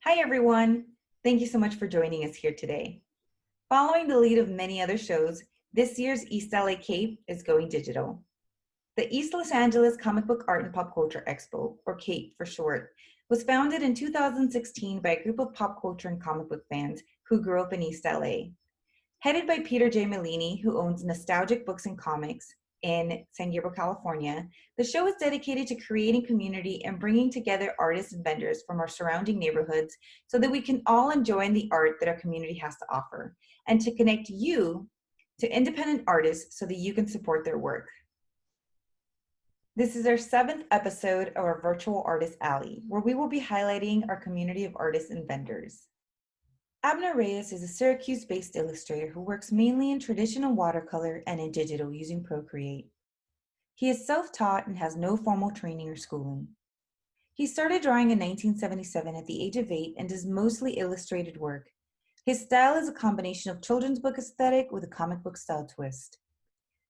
Hi, everyone. Thank you so much for joining us here today. Following the lead of many other shows, this year's East LA Cape is going digital. The East Los Angeles Comic Book Art and Pop Culture Expo, or CAPE for short, was founded in 2016 by a group of pop culture and comic book fans who grew up in East LA. Headed by Peter J. Malini, who owns Nostalgic Books and Comics in San Gabriel, California, the show is dedicated to creating community and bringing together artists and vendors from our surrounding neighborhoods so that we can all enjoy the art that our community has to offer, and to connect you to independent artists so that you can support their work. This is our 7th episode of our Virtual Artist Alley, where we will be highlighting our community of artists and vendors. Abner Reyes is a Syracuse-based illustrator who works mainly in traditional watercolor and in digital using Procreate. He is self-taught and has no formal training or schooling. He started drawing in 1977 at the age of 8 and does mostly illustrated work. His style is a combination of children's book aesthetic with a comic book style twist.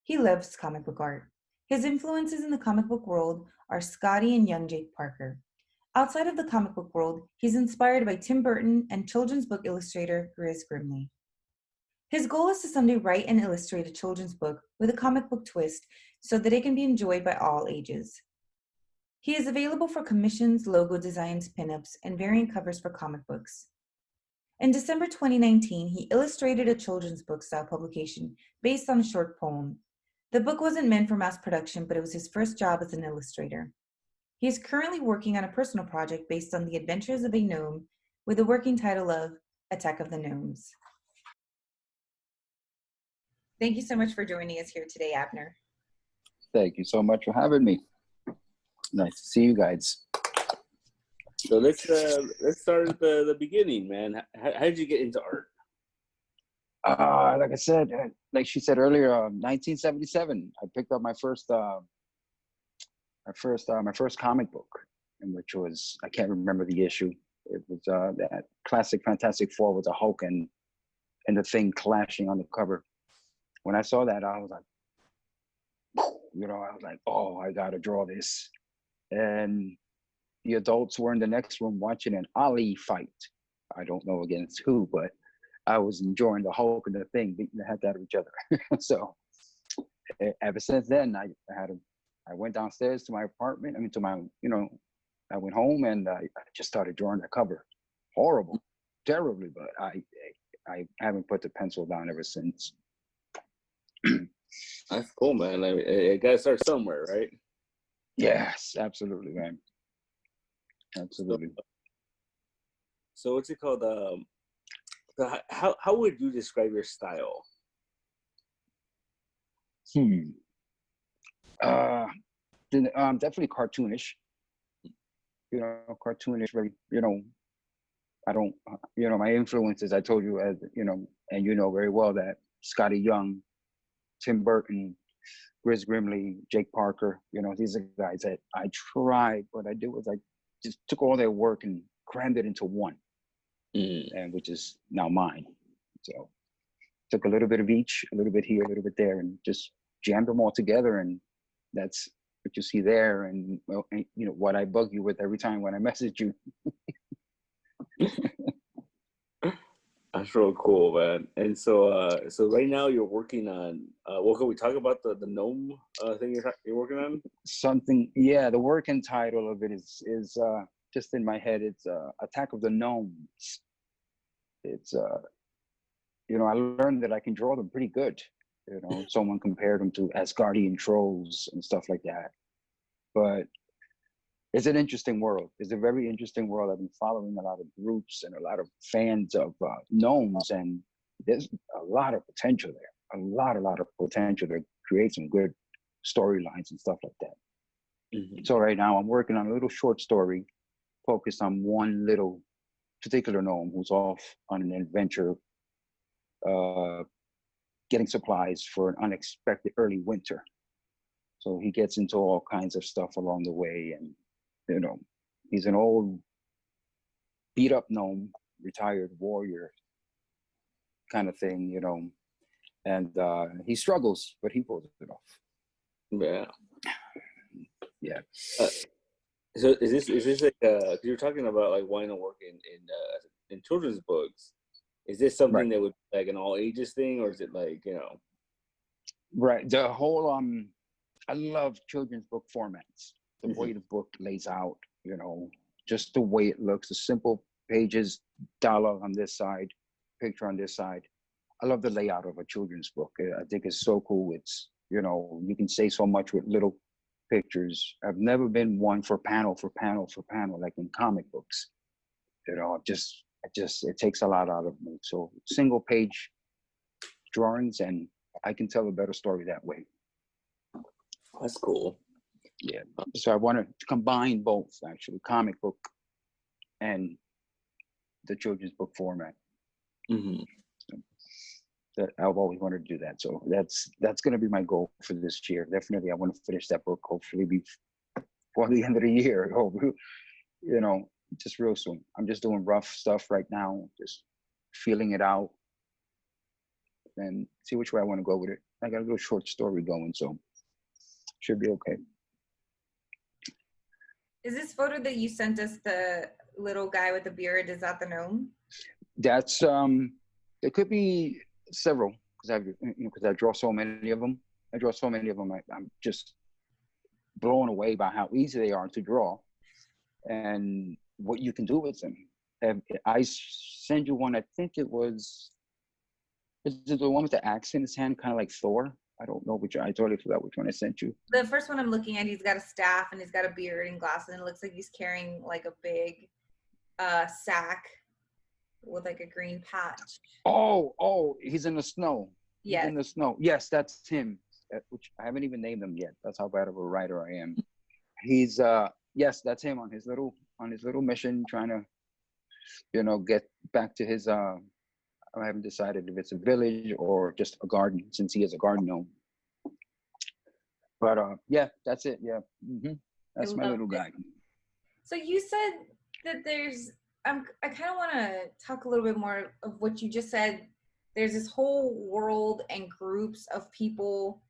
He loves comic book art. His influences in the comic book world are Scotty and young Jake Parker. Outside of the comic book world, he's inspired by Tim Burton and children's book illustrator Grizz Grimley. His goal is to someday write and illustrate a children's book with a comic book twist so that it can be enjoyed by all ages. He is available for commissions, logo designs, pinups, and variant covers for comic books. In December 2019, he illustrated a children's book style publication based on a short poem. The book wasn't meant for mass production, but it was his first job as an illustrator. He is currently working on a personal project based on the adventures of a gnome with the working title of Attack of the Gnomes. Thank you so much for joining us here today, Abner. Thank you so much for having me. Nice to see you guys. So let's start at the beginning, man. How did you get into art? Like I said, like she said earlier, 1977, I picked up my first comic book, in which was, I can't remember the issue. It was that classic Fantastic Four with the Hulk and the Thing clashing on the cover. When I saw that, I was like, oh, I gotta draw this. And the adults were in the next room watching an Ali fight. I don't know against who, but I was enjoying the Hulk and the Thing beating the heck out of each other. So ever since then, I went downstairs to my apartment. I went home and I just started drawing the cover. Horrible, terribly, but I haven't put the pencil down ever since. That's cool, man. I gotta start somewhere, right? Yes, absolutely, man. Absolutely. So what's it called? How would you describe your style? Definitely cartoonish. Cartoonish. Very, I don't, my influences. I told you, as and you know very well that Scotty Young, Tim Burton, Grizz Grimley, Jake Parker. These are guys that I tried. What I did was I just took all their work and crammed it into one, and which is now mine. So took a little bit of each, a little bit here, a little bit there, and just jammed them all together, and that's what you see there. And what I bug you with every time when I message you. That's real cool, man. And so right now you're working on can we talk about the gnome thing you're working on? Something, yeah. The working title of it is just in my head. It's Attack of the Gnomes. It's I learned that I can draw them pretty good. Someone compared them to Asgardian trolls and stuff like that. But it's an interesting world. It's a very interesting world. I've been following a lot of groups and a lot of fans of gnomes, and there's a lot of potential there. A lot of potential to create some good storylines and stuff like that. So right now I'm working on a little short story focused on one little particular gnome who's off on an adventure, getting supplies for an unexpected early winter. So he gets into all kinds of stuff along the way, and he's an old beat up gnome, retired warrior kind of thing, and he struggles, but he pulls it off. Yeah. Yeah. So is this like you're talking about like wanting to work in in children's books. Is this something Right. that would be like an all ages thing, or is it like, you know? Right. The whole I love children's book formats. The way the book lays out, you know, just the way it looks, the simple pages, dialogue on this side, picture on this side. I love the layout of a children's book. I think it's so cool. It's, you know, you can say so much with little pictures. I've never been one for panel, like in comic books. You know, it takes a lot out of me. So single page drawings, and I can tell a better story that way. That's cool. Yeah. So I want to combine both, actually, comic book and the children's book format. Mm-hmm. That I've always wanted to do that. So that's going to be my goal for this year. Definitely, I want to finish that book. Hopefully, before the end of the year. You know, just real soon. I'm just doing rough stuff right now, just feeling it out, and see which way I want to go with it. I got a little short story going, so should be okay. Is this photo that you sent us, the little guy with the beard, is that the gnome? That's it could be several, because I draw so many of them. I'm just blown away by how easy they are to draw and what you can do with them. I sent you one. I think it was. Is it the one with the axe in his hand, kind of like Thor? I don't know which. I totally forgot which one I sent you. The first one I'm looking at, he's got a staff and he's got a beard and glasses, and it looks like he's carrying like a big sack with like a green patch. Oh, he's in the snow. Yes. He's in the snow. Yes, that's him. Which I haven't even named him yet. That's how bad of a writer I am. He's yes, that's him on his little mission, trying to, you know, get back to his I haven't decided if it's a village or just a garden, since he is a garden gnome. But yeah, that's it. Yeah, that's my little guy. So you said that there's. I kind of want to talk a little bit more of what you just said. There's this whole world and groups of people.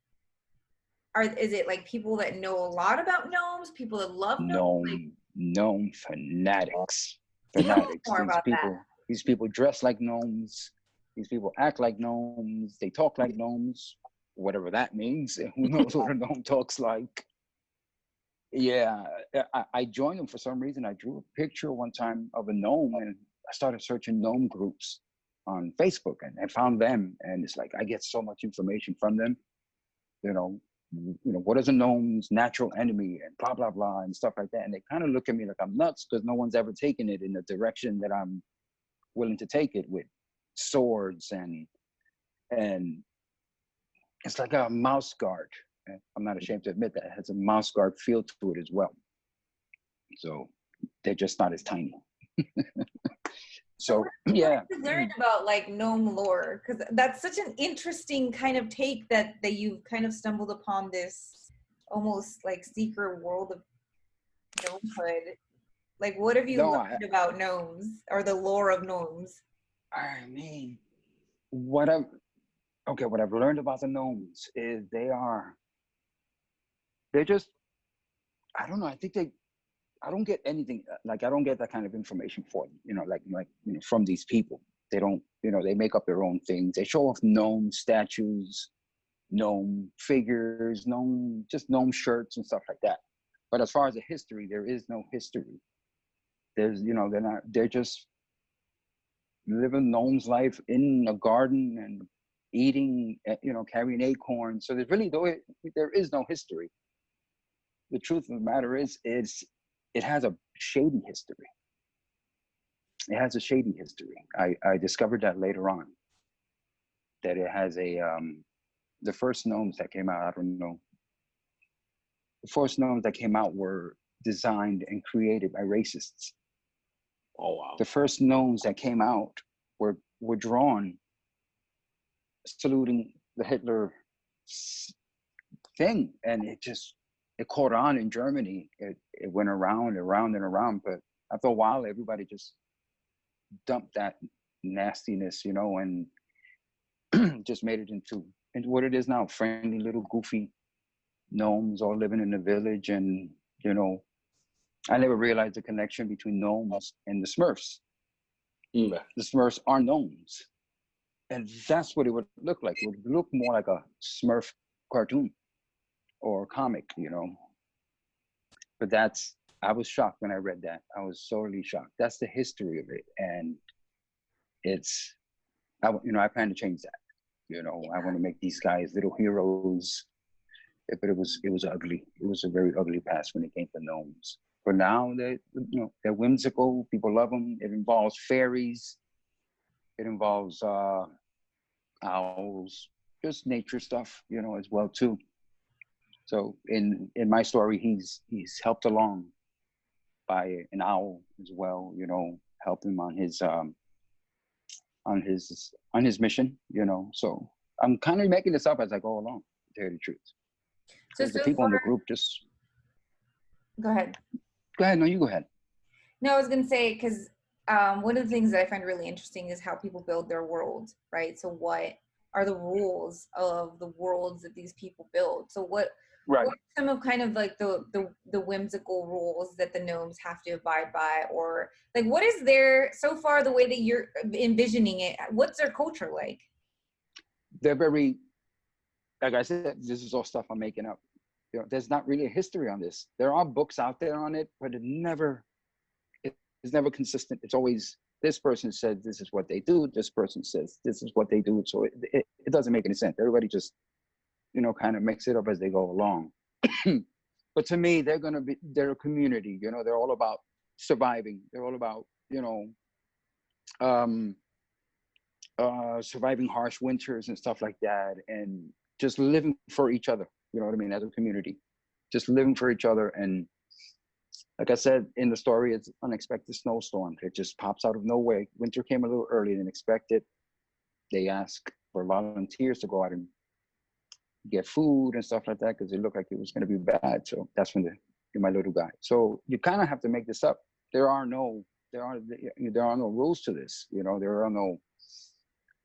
Is it like people that know a lot about gnomes? People that love gnomes? Gnome fanatics. Tell me more about that. These people dress like gnomes. These people act like gnomes. They talk like gnomes, whatever that means. Who knows what a gnome talks like? Yeah, I joined them for some reason. I drew a picture one time of a gnome, and I started searching gnome groups on Facebook, and I found them. And it's like I get so much information from them. You know, what is a gnome's natural enemy, and blah blah blah, and stuff like that. And they kind of look at me like I'm nuts, because no one's ever taken it in the direction that I'm willing to take it, with swords and it's like a mouse guard. I'm not ashamed to admit that it has a mouse guard feel to it as well. So they're just not as tiny. So yeah. I learned about like gnome lore, because that's such an interesting kind of take that you've kind of stumbled upon this almost like secret world of gnomehood. Like, what have you learned about gnomes or the lore of gnomes? I mean, what I've learned about the gnomes is they're just, I don't know. I think I don't get anything, like I don't get that kind of information for them, like from these people. They don't, they make up their own things. They show off gnome statues, gnome figures, gnome shirts and stuff like that. But as far as the history, there is no history. There's, they're just living gnome's life in a garden and eating, carrying acorns. So there is no history. The truth of the matter is it has a shady history. It has a shady history. I discovered that later on, that it has the first gnomes that came out, I don't know. The first gnomes that came out were designed and created by racists. Oh, wow. The first gnomes that came out were drawn saluting the Hitler thing, and it caught on in Germany. It went around and around, but after a while, everybody just dumped that nastiness, and just made it into what it is now: friendly little goofy gnomes all living in the village. And I never realized the connection between gnomes and the Smurfs. Mm. The Smurfs are gnomes. And that's what it would look like. It would look more like a Smurf cartoon or comic, you know. But I was shocked when I read that. I was sorely shocked. That's the history of it. And it's, I plan to change that. You know, I want to make these guys little heroes. But it was ugly. It was a very ugly past when it came to gnomes. But now they're whimsical. People love them. It involves fairies. It involves owls, just nature stuff, you know, as well too. So in my story, he's helped along by an owl as well, you know, helped him on his mission, you know. So I'm kind of making this up as I go along, to tell you the truth. Because the people in the group just go ahead. Go ahead. No, you go ahead. No, I was gonna say, because one of the things that I find really interesting is how people build their world, right? So what are the rules of the worlds that these people build? So what are some of kind of like the whimsical rules that the gnomes have to abide by, or like what is their, so far the way that you're envisioning it, what's their culture like? They're very, like I said, this is all stuff I'm making up. You know, there's not really a history on this. There are books out there on it, but it's never consistent. It's always, this person said this is what they do, this person says this is what they do. So it doesn't make any sense. Everybody just, you know, kind of makes it up as they go along. But to me, they're a community, you know. They're all about surviving. They're all about, you know, surviving harsh winters and stuff like that, and just living for each other, you know what I mean, as a community, just living for each other. And like I said in the story, it's unexpected snowstorm. It just pops out of nowhere. Winter came a little earlier than expected. They asked for volunteers to go out and get food and stuff like that because it looked like it was going to be bad. So that's when my little guy. So you kind of have to make this up. There are no rules to this. You know, there are no.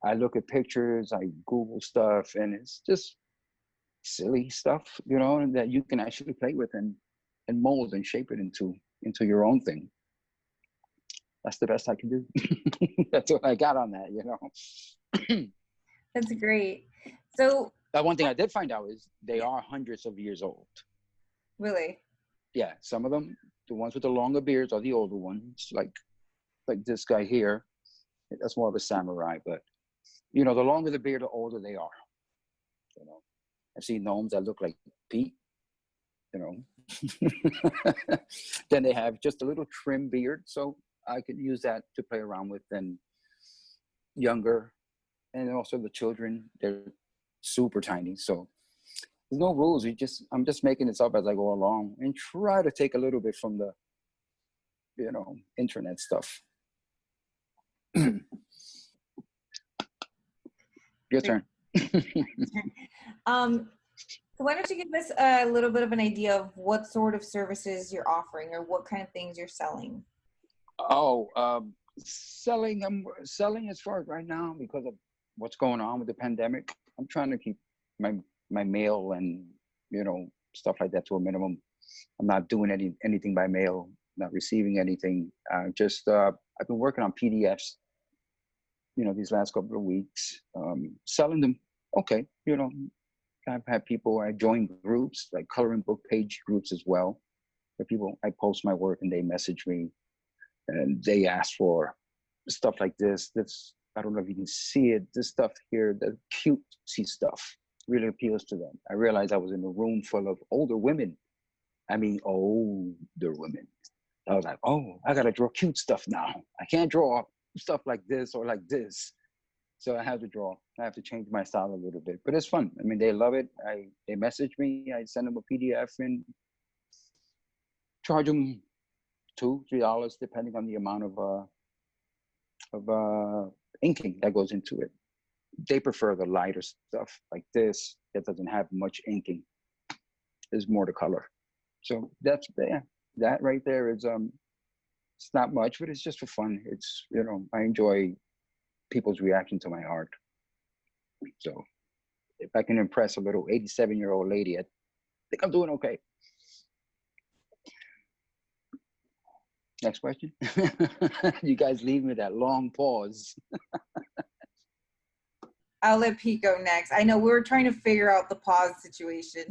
I look at pictures, I Google stuff, and it's just silly stuff, you know, and that you can actually play with and mold and shape it into your own thing. That's the best I can do. That's what I got on that, you know. That's great. So one thing I did find out is they are hundreds of years old. Really? Yeah, some of them, the ones with the longer beards, are the older ones, like this guy here. That's more of a samurai, but you know, the longer the beard, the older they are. You know, I've seen gnomes that look like Pete. You know, then they have just a little trim beard, so I could use that to play around with. And younger, and also the children, they're super tiny. So there's no rules. I'm just making this up as I go along and try to take a little bit from the, you know, internet stuff. Your turn. So why don't you give us a little bit of an idea of what sort of services you're offering or what kind of things you're selling? Oh, selling as far as right now because of what's going on with the pandemic. I'm trying to keep my mail and, you know, stuff like that to a minimum. I'm not doing anything by mail, not receiving anything. I've been working on PDFs, you know, these last couple of weeks, selling them. Okay, you know, I've had people, I join groups, like coloring book page groups as well, where people, I post my work and they message me and they ask for stuff like this. I don't know if you can see it, this stuff here, the cutesy stuff really appeals to them. I realized I was in a room full of older women. I mean, older women. I was like, oh, I gotta draw cute stuff now. I can't draw stuff like this or like this. So I have to change my style a little bit, but it's fun. I mean, they love it. They message me, I send them a PDF and charge them $2-3 depending on the amount of inking that goes into it. They prefer the lighter stuff like this that doesn't have much inking. There's more to color. So that right there is it's not much, but it's just for fun. It's, you know, I enjoy people's reaction to my art. So if I can impress a little 87-year-old lady, I think I'm doing okay. Next question. You guys leave me that long pause. I'll let Pete go next. I know we were trying to figure out the pause situation.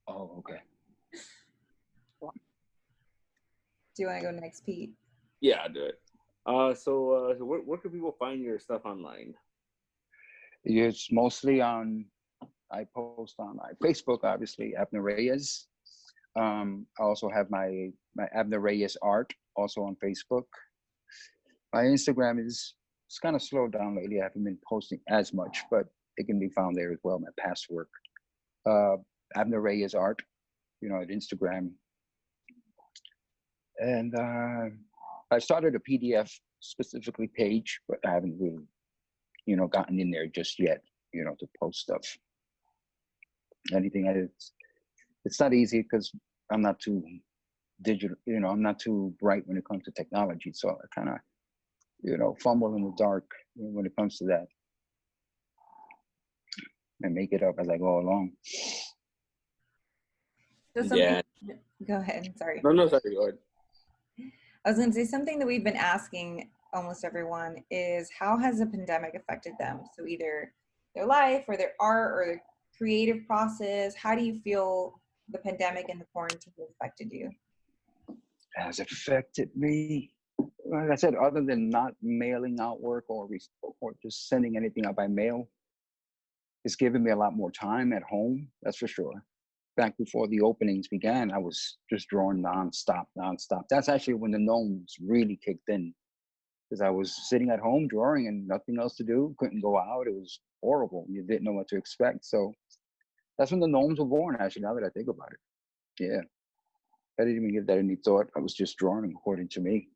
Oh, okay. Do you want to go next, Pete? Yeah, I'll do it. So where can people find your stuff online? It's mostly on, I post on my Facebook, obviously, Abner Reyes. I also have my Abner Reyes art also on Facebook. My Instagram is, it's kind of slowed down lately. I haven't been posting as much, but it can be found there as well, my past work. Abner Reyes art, you know, at Instagram. And I started a PDF specifically page, but I haven't really, you know, gotten in there just yet, you know, to post stuff. Anything, it's not easy because I'm not too digital, you know, I'm not too bright when it comes to technology. So I kind of, you know, fumble in the dark when it comes to that and make it up as I go along. So Yeah. go ahead. Sorry. No, sorry. Go ahead. I was going to say something that we've been asking almost everyone is how has the pandemic affected them? So either their life or their art or their creative process. How do you feel the pandemic and the quarantine has affected you? Has affected me. Like I said, other than not mailing out work or just sending anything out by mail, it's given me a lot more time at home. That's for sure. Back before the openings began, I was just drawing nonstop. That's actually when the gnomes really kicked in, because I was sitting at home drawing and nothing else to do. Couldn't go out. It was horrible. You didn't know what to expect. So that's when the gnomes were born. Actually, now that I think about it, yeah, I didn't even give that any thought. I was just drawing according to me.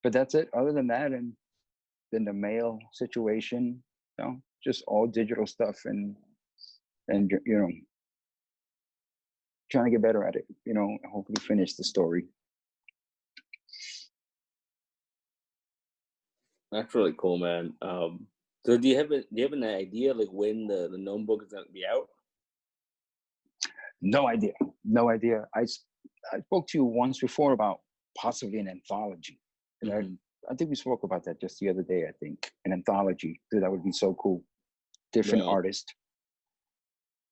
But that's it. Other than that, and then the mail situation, you know, just all digital stuff and you know, trying to get better at it, you know, hopefully finish the story. That's really cool, man. So do you have an idea like when the gnome book is gonna be out? No idea. I spoke to you once before about possibly an anthology, and I think we spoke about that just the other day. I think an anthology, that would be so cool. Different artists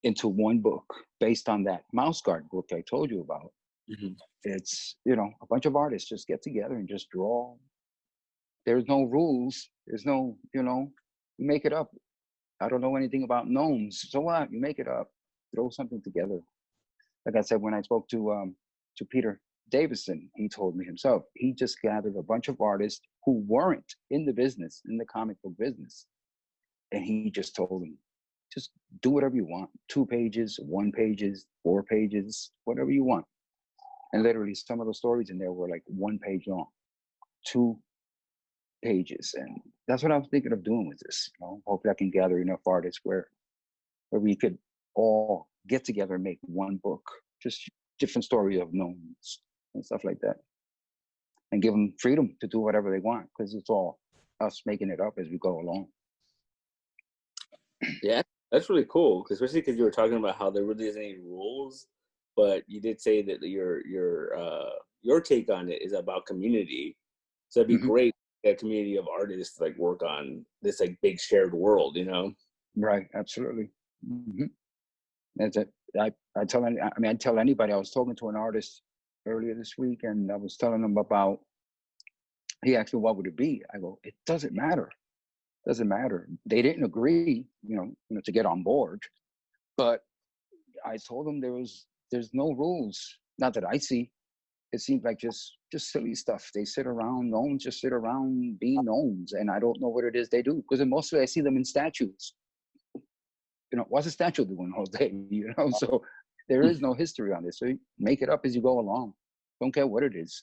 into one book based on that mouse guard book I told you about. It's, you know, a bunch of artists just get together and just draw. There's no rules. There's no, you know, you make it up. I don't know anything about gnomes. So what? You make it up. Throw something together. Like I said, when I spoke to Peter Davison, he told me himself, he just gathered a bunch of artists who weren't in the business, in the comic book business. And he just told them, just do whatever you want. 2 pages, 1 pages, 4 pages, whatever you want. And literally some of the stories in there were like 1 page long, 2 pages. And that's what I was thinking of doing with this. You know, hopefully I can gather enough artists where we could all get together and make one book, just different stories of gnomes and stuff like that. And give them freedom to do whatever they want, because it's all us making it up as we go along. Yeah, that's really cool, especially because you were talking about how there really isn't any rules, but you did say that your take on it is about community. So it'd be great a community of artists like work on this like big shared world, you know? Right, absolutely. That's it. I tell anybody. I was talking to an artist earlier this week, and I was telling him about. He asked me what would it be. I go, it doesn't matter. Doesn't matter. They didn't agree, you know, to get on board. But I told them there's no rules. Not that I see. It seems like just silly stuff. They sit around, gnomes just sit around being gnomes, and I don't know what it is they do, because mostly I see them in statues. You know, what's a statue doing all day? You know, so there is no history on this. So you make it up as you go along. Don't care what it is.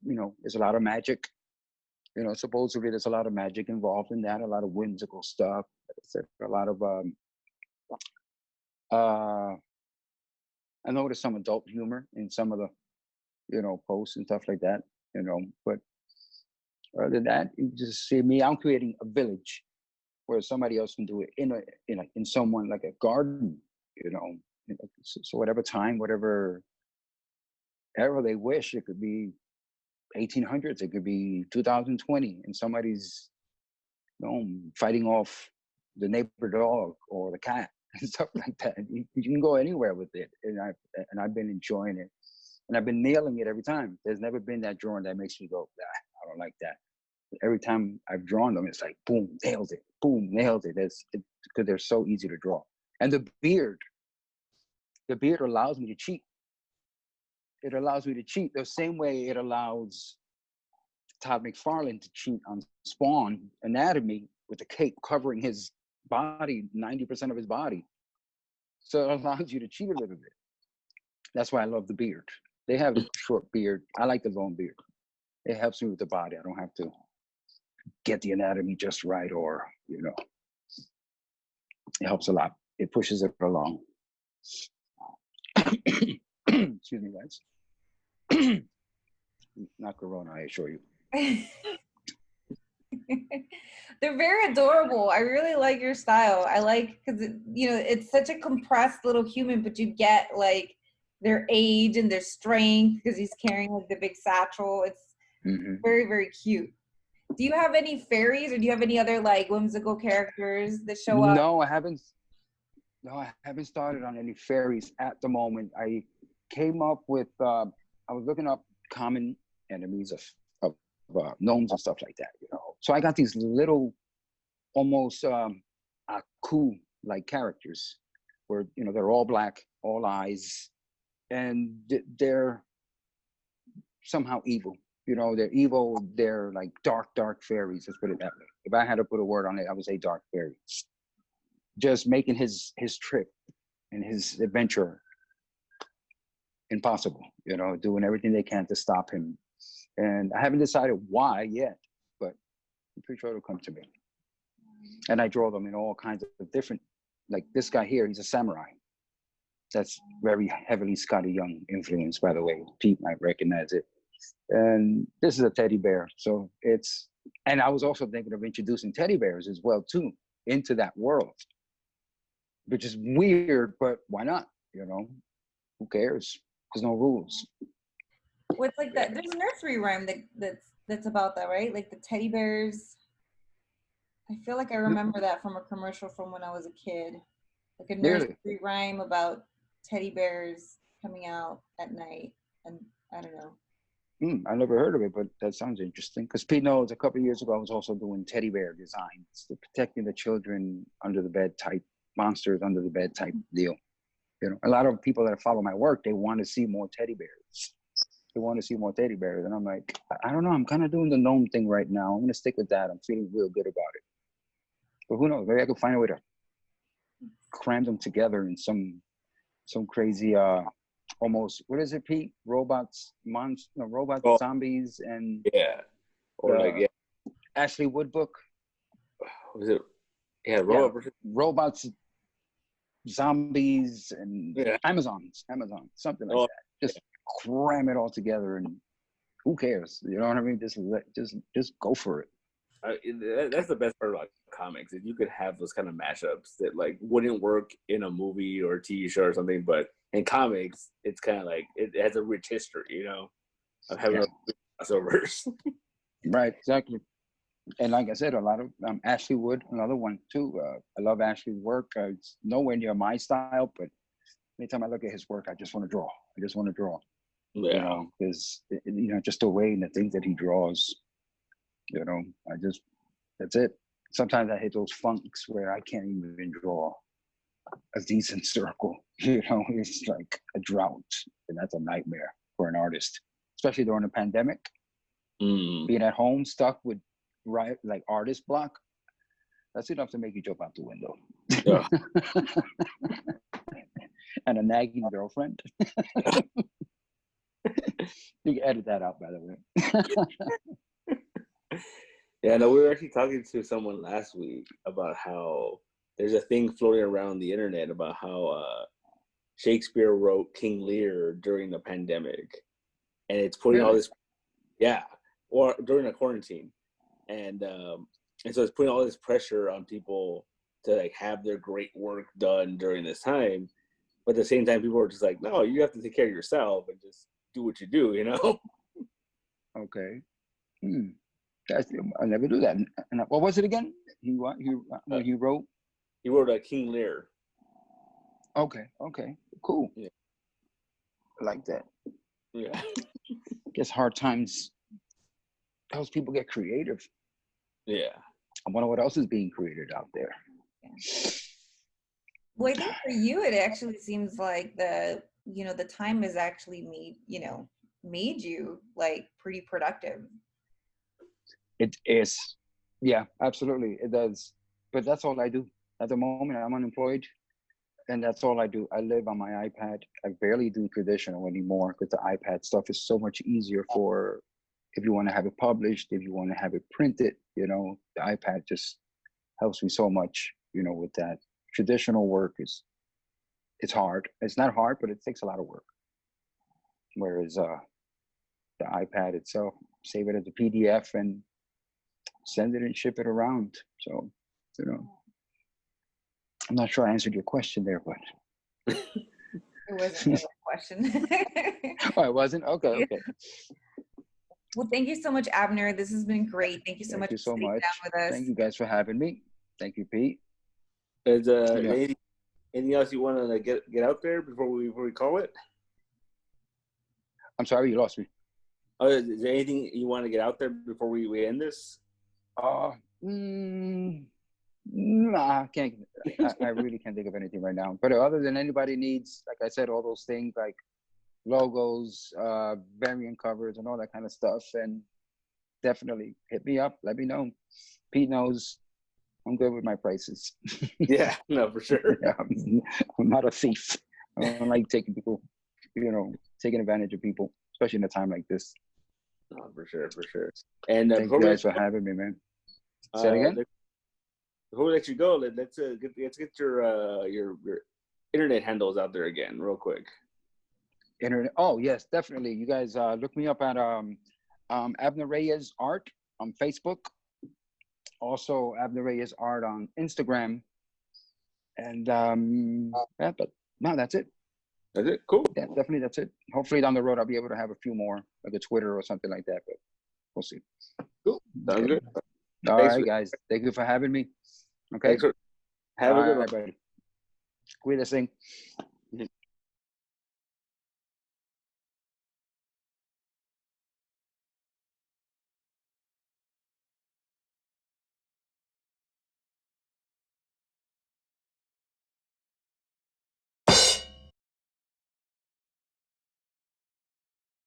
You know, there's a lot of magic. You know, supposedly there's a lot of magic involved in that, a lot of whimsical stuff. A lot of I know there's some adult humor in some of the, you know, posts and stuff like that, you know, but other than that, you just see me, I'm creating a village where somebody else can do it in someone like a garden, you know. So whatever time, whatever era they wish. It could be 1800s, it could be 2020, and somebody's fighting off the neighbor dog or the cat and stuff like that. You can go anywhere with it, and I've been enjoying it, and I've been nailing it every time. There's never been that drawing that makes me go, I don't like that. Every time I've drawn them, it's like boom, nailed it, boom, nailed it. Because they're so easy to draw. And the beard allows me to cheat. It allows me to cheat the same way it allows Todd McFarlane to cheat on Spawn anatomy with the cape covering his body, 90% of his body. So it allows you to cheat a little bit. That's why I love the beard. They have a short beard. I like the long beard. It helps me with the body. I don't have to get the anatomy just right, or, it helps a lot. It pushes it along. Excuse me, guys. Not Corona, I assure you. They're very adorable. I really like your style. I like, because it's such a compressed little human, but you get like their age and their strength because he's carrying like the big satchel. It's very, very cute. Do you have any fairies, or do you have any other like whimsical characters that show up? No, I haven't started on any fairies at the moment. I came up with I was looking up common enemies of gnomes and stuff like that, So I got these little, almost Aku like characters, where they're all black, all eyes, and they're somehow evil. They're evil. They're like dark fairies. Let's put it that way. If I had to put a word on it, I would say dark fairies. Just making his trip and his adventure impossible. Doing everything they can to stop him. And I haven't decided why yet, but I'm pretty sure it'll come to me. And I draw them in all kinds of different, like this guy here, he's a samurai. That's very heavily Scotty Young influence, by the way. Pete might recognize it. And this is a teddy bear. So and I was also thinking of introducing teddy bears as well, too, into that world, which is weird, but why not? Who cares? There's no rules. What's like that? There's a nursery rhyme that's about that, right? Like the teddy bears. I feel like I remember that from a commercial from when I was a kid. Like a nursery rhyme about teddy bears coming out at night, and I don't know. I never heard of it, but that sounds interesting. Because Pete knows a couple of years ago, I was also doing teddy bear designs, protecting the children under the bed type, monsters under the bed type deal. A lot of people that follow my work, they want to see more teddy bears. And I'm like, I don't know. I'm kind of doing the gnome thing right now. I'm going to stick with that. I'm feeling real good about it. But who knows? Maybe I can find a way to cram them together in some crazy, almost, what is it, Pete? Robots, zombies, and Ashley Wood book. Was it? Yeah, robots, zombies, and Amazon, something like that. Just cram it all together, and who cares? You know what I mean? Just go for it. That's the best part about comics, is you could have those kind of mashups that like wouldn't work in a movie or a TV show or something, but in comics, it's kind of like it has a rich history, of having crossovers. Right, exactly. And like I said, a lot of Ashley Wood, another one too. I love Ashley's work. It's nowhere near my style, but anytime I look at his work, I just want to draw. Yeah. Because just the way and the things that he draws. That's it. Sometimes I hit those funks where I can't even draw a decent circle. It's like a drought, and that's a nightmare for an artist, especially during a pandemic. Being at home, stuck with like artist block, that's enough to make you jump out the window. Yeah. And a nagging girlfriend. You can edit that out, by the way. Yeah, no, we were actually talking to someone last week about how there's a thing floating around the internet about how Shakespeare wrote King Lear during the pandemic, and it's putting all this, or during a quarantine, and so it's putting all this pressure on people to like have their great work done during this time, but at the same time, people are just like, no, you have to take care of yourself and just do what you do, you know. Okay. I'll never do that. And what was it again? He wrote. He wrote a King Lear. Okay. Cool. Yeah. I like that. Yeah. Guess hard times helps people get creative. Yeah. I wonder what else is being created out there. Well, I think for you, it actually seems like the time has actually made you like pretty productive. It is. Yeah, absolutely. It does. But that's all I do. At the moment, I'm unemployed. And that's all I do. I live on my iPad. I barely do traditional anymore because the iPad stuff is so much easier for if you want to have it published, if you want to have it printed, the iPad just helps me so much, with that. Traditional work it's hard. It's not hard, but it takes a lot of work. Whereas the iPad itself, save it as a PDF and send it and ship it around. So, I'm not sure I answered your question there, but It wasn't really a question. oh, it wasn't? Okay. Well, thank you so much, Abner. This has been great. Thank you so much Thank you for so sitting much. down with us. Thank you guys for having me. Thank you, Pete. Is anything else you want to get out there before we call it? I'm sorry, you lost me. Oh, is there anything you want to get out there before we end this? Nah, I really can't think of anything right now. But other than anybody needs, like I said, all those things like logos, variant covers, and all that kind of stuff, and definitely hit me up. Let me know. Pete knows I'm good with my prices. Yeah, no, for sure. Yeah, I'm not a thief. I don't like taking people, taking advantage of people, especially in a time like this. No, for sure. And thank you guys for having me, man. Say it again. Before we let you go, let's get your internet handles out there again, real quick. Internet. Oh yes, definitely. You guys look me up at Abner Reyes Art on Facebook. Also, Abner Reyes Art on Instagram. And yeah, but no, that's it. That's it. Cool. Yeah, definitely that's it. Hopefully down the road I'll be able to have a few more, like a Twitter or something like that. But we'll see. Cool. Sounds good. All right, guys. Thank you for having me. Okay. Thanks for having a good one. Buddy. Cuídense.